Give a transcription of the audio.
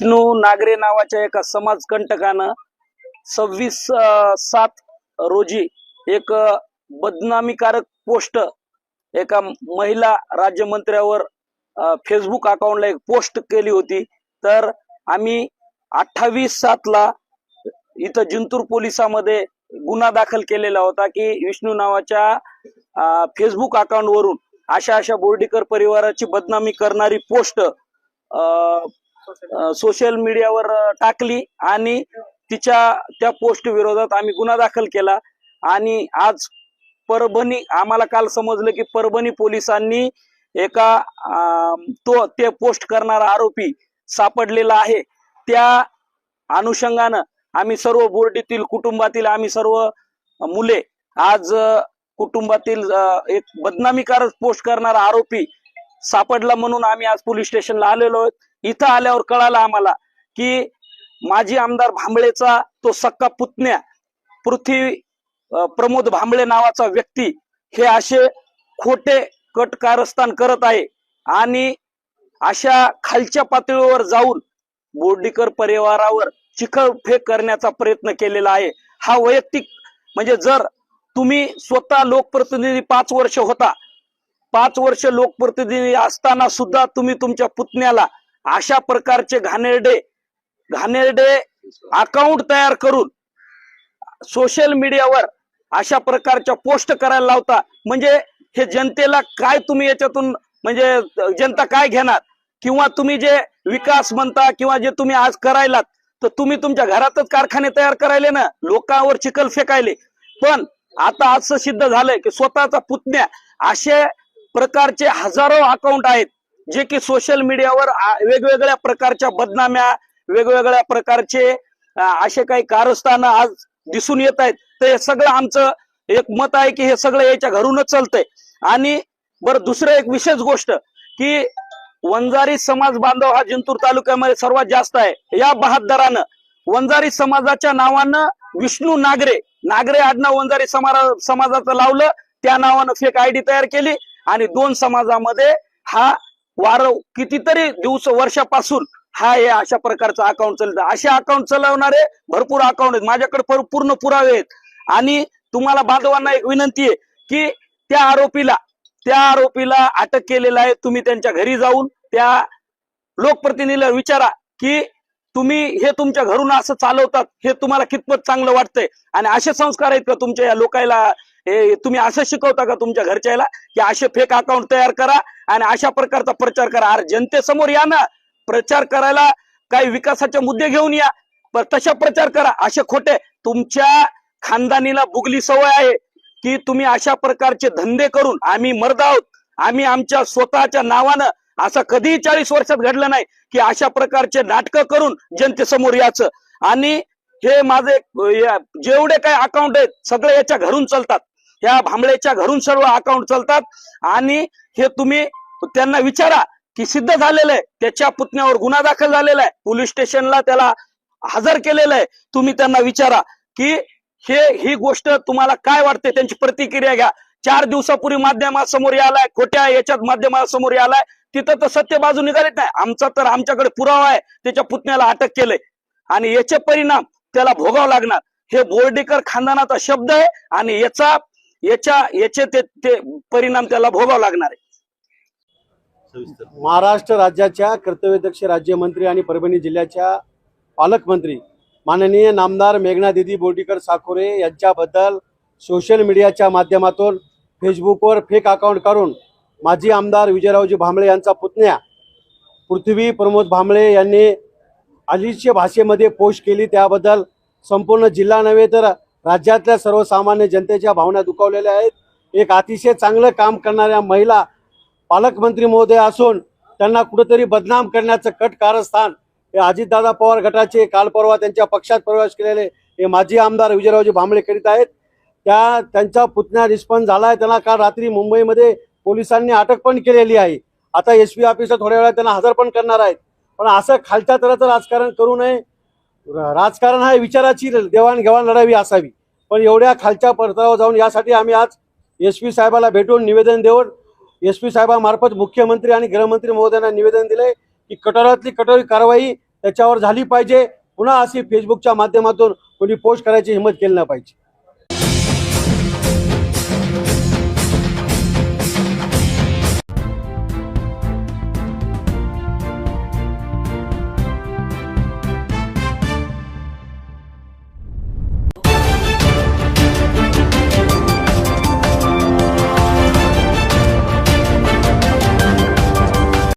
विष्णू नागरे नावाच्या एका समाजकंटकानं 26/7 रोजी एक बदनामीकारक पोस्ट एका महिला राज्यमंत्र्यावर फेसबुक अकाउंटला एक पोस्ट केली होती। तर आम्ही 28/7 इथं जिंतूर पोलिसांमध्ये गुन्हा दाखल केलेला होता की विष्णू नावाच्या फेसबुक अकाउंट वरून अशा बोर्डीकर परिवाराची बदनामी करणारी पोस्ट सोशल मीडियावर टाकली आणि त्या पोस्ट विरोधात आम्ही गुन्हा दाखल केला। आणि आज परभणी आम्हाला काल समजलं की परभणी पोलिसांनी ते पोस्ट करणारा आरोपी सापडलेला आहे। त्या अनुषंगानं आम्ही सर्व बोर्डीतील कुटुंबातील आम्ही सर्व मुले आज कुटुंबातील एक बदनामीकारक पोस्ट करणारा आरोपी सापडला म्हणून आम्ही आज पोलीस स्टेशनला आलेलो आहोत। इथं आल्यावर कळालं आम्हाला की माजी आमदार भांबळेचा तो सक्का पुतण्या पृथ्वी प्रमोद भांबळे नावाचा व्यक्ती हे असे खोटे कट कारस्थान करत आहे आणि अशा खालच्या पातळीवर जाऊन बोर्डीकर परिवारावर चिखलफेक करण्याचा प्रयत्न केलेला आहे। हा वैयक्तिक म्हणजे जर तुम्ही स्वतः लोकप्रतिनिधी 5 वर्ष होता, 5 वर्ष लोकप्रतिनिधी असताना सुद्धा तुम्ही तुमच्या पुतण्याला अशा प्रकारचे घाणेरडे अकाउंट तयार करून सोशल मीडियावर अशा प्रकारच्या पोस्ट करायला लावता, म्हणजे हे जनतेला काय तुम्ही याच्यातून म्हणजे जनता काय घेणार? किंवा तुम्ही जे विकास म्हणता किंवा जे तुम्ही आज करायलात तर तुम्ही तुमच्या घरातच कारखाने तयार करायले ना, लोकांवर चिखल फेकायले। पण आता असं सिद्ध झालंय की स्वतःचा पुतण्या असे प्रकारचे हजारो अकाउंट आहेत जे की सोशल मीडियावर वेगवेगळ्या प्रकारच्या बदनाम्या वेगवेगळ्या प्रकारचे असे काही कारस्थान आज दिसून येत आहेत। तर हे सगळं आमचं एक मत आहे की हे सगळं याच्या घरूनच चालतंय। आणि बरं दुसरं एक विशेष गोष्ट की वंजारी समाज बांधव हा जिंतूर तालुक्यामध्ये सर्वात जास्त आहे। या बहादरानं वंजारी समाजाच्या नावानं विष्णू नागरे आडनाव वंजारी समाजाचं लावलं, त्या नावानं फेक आयडी तयार केली आणि 2 समाजामध्ये हा कितीतरी वर्षापासून हे अशा प्रकारचं अकाउंट चालतं। असे अकाउंट चालवणारे भरपूर अकाउंट आहेत, माझ्याकडे पूर्ण पुरावे आहेत। आणि तुम्हाला बांधवांना एक विनंती आहे की त्या आरोपीला अटक केलेलं आहे। तुम्ही त्यांच्या घरी जाऊन त्या लोकप्रतिनिधीला विचारा की तुम्ही हे तुमच्या घरून असं चालवतात, हे तुम्हाला कितपत चांगलं वाटतंय आणि असे संस्कार आहेत का तुमच्या या लोकांना? तुम्ही असं शिकवता का तुमच्या घरच्याला की असे फेक अकाउंट तयार करा आणि अशा प्रकारचा प्रचार करा? अरे जनतेसमोर या ना, प्रचार करायला काही विकासाचे मुद्दे घेऊन या, पण तशा प्रचार करा। असे खोटे तुमच्या खानदानीला बुगली सवय आहे की तुम्ही अशा प्रकारचे धंदे करून आम्ही मर्द आहोत, आम्ही आमच्या स्वतःच्या नावानं असं कधीही 40 वर्षात घडलं नाही की अशा प्रकारचे नाटकं करून जनतेसमोर यायचं। आणि हे माझे जेवढे काही अकाउंट आहेत सगळे याच्या घरून चालतात, ह्या भांबळेच्या घरून सर्व अकाउंट चालतात। आणि हे तुम्ही त्यांना विचारा की सिद्ध झालेलं आहे, त्याच्या पुतण्यावर गुन्हा दाखल झालेला आहे, पोलीस स्टेशनला त्याला हजर केलेलं आहे। तुम्ही त्यांना विचारा की ही गोष्ट तुम्हाला काय वाटते, त्यांची प्रतिक्रिया घ्या। 4 दिवसापूर्वी माध्यमासमोर आलाय, खोट्या याच्यात माध्यमासमोर आलाय, तिथं तर सत्य बाजू निघालीत नाही। आमच्याकडे पुरावा आहे, त्याच्या पुतण्याला अटक केलंय आणि याचे परिणाम त्याला भोगावं लागणार। हे बोर्डीकर खानदानाचा शब्द आहे आणि याचे ते परिणाम त्याला भोगावं लागणार आहे। महाराष्ट्र राज्याच्या कर्तव्यदक्ष राज्यमंत्री आणि परभणी जिल्ह्याच्या पालकमंत्री माननीय नामदार मेघना दीदी बोर्डीकर साखोरे यांच्याबद्दल सोशल मीडियाच्या माध्यमातून फेसबुकवर फेक अकाउंट करून माजी आमदार विजयरावजी भांबळे यांचा पुतण्या पृथ्वी प्रमोद भांबळे यांनी अलिच्य भाषेमध्ये पोस्ट केली। त्याबद्दल संपूर्ण जिल्हा नव्हे तर राज्यातल्या सर्वसामान्य जनतेच्या भावना दुखावलेल्या आहेत। एक अतिशय चांगलं काम करणाऱ्या महिला पालकमंत्री महोदय असून त्यांना कुठेतरी बदनाम करण्याचं कट कारस्थान हे अजितदादा पवार गटाचे काल परवा त्यांच्या पक्षात प्रवेश केलेले हे माजी आमदार विजयरावजी भांबळे करीत आहेत। त्यांचा पुतण्या रिस्पॉन्स झालाय, त्यांना काल रात्री मुंबईमध्ये पोलिसांनी अटक पण केलेली आहे। आता एसपी ऑफिसला थोड्या वेळात त्यांना हजर पण करणार आहेत। पण असं खालच्या तराचं राजकारण करू नये। राजकारण हा विचाराची देवाणघेवाण लढावी असावी, पण एवढ्या खालच्या पडताळावर जाऊन यासाठी आम्ही आज एसपी साहेबाला भेटून निवेदन देऊन एसपी साहेबांमार्फत मुख्यमंत्री आणि गृहमंत्री महोदयांना निवेदन दिले की कठोरातली कठोर कारवाई त्याच्यावर झाली पाहिजे. पुन्हा अशी फेसबुकच्या माध्यमातून कोणी पोस्ट करायची हिंमत केली नाही पाहिजे.